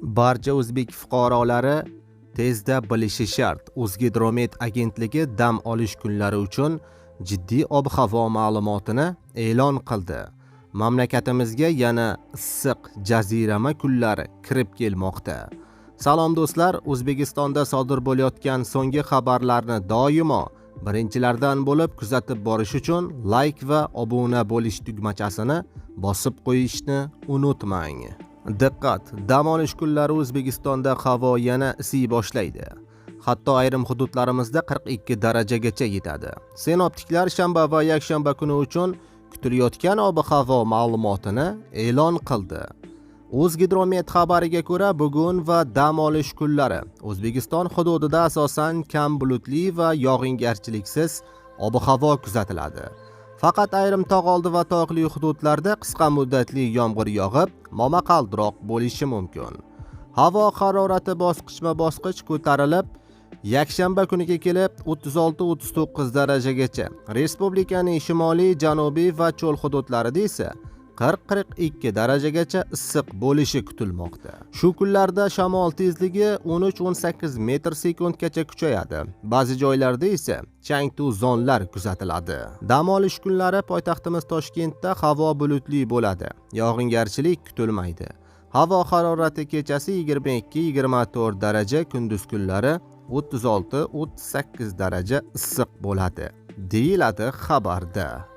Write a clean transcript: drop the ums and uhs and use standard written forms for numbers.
Barcha o'zbek fuqarolari tezda bilishi shart. O'zgidromet agentligi dam olish kunlari uchun jiddiy ob-havo ma'lumotini e'lon qildi. Mamlakatimizga yana issiq jazirama kunlari kirib kelmoqda. Salom do'stlar, O'zbekistonda sodir bo'layotgan so'nggi xabarlarni doimo birinchilardan bo'lib kuzatib borish uchun like va obuna bo'lish tugmachasini bosib qo'yishni unutmang. Diqqat! Dam olish kunlari O'zbekistonda havo yana isiy boshlaydi. Hatto ayrim hududlarimizda 42 darajagacha yetadi. Sinoptiklar shanba va yakshanba kuni uchun kutilayotgan ob-havo ma'lumotini e'lon qildi. O'zgidromet xabariga ko'ra, bugun va dam olish kunlari O'zbekiston hududida asosan kam bulutli va yog'ingarchiliksiz ob-havo kuzatiladi. Faqat ayrim tog'oldi va tog'li hududlarda qisqa muddatli yomg'ir yog'ib, momaqaldiroq bo'lishi mumkin. Havo harorati bosqichma-bosqich ko'tarilib, yakshanba kuniga kelib 36-39 darajagacha, respublikaning shimoliy, janubiy va cho'l hududlarida esa 40-42 darajagacha issiq bo'lishi kutilmoqda. Shu kunlarda shamol tezligi 13-18 metr sekundgacha kuchayadi. Ba'zi joylarda esa chang to'zonlar kuzatiladi. Dam olish kunlari poytaxtimiz Toshkentda havo bulutli bo'ladi. Yog'ingarchilik kutilmaydi. Havo harorati kechasi 22-24 daraja, kunduz kunlari 36-38 daraja issiq bo'ladi, deyiladi xabarda.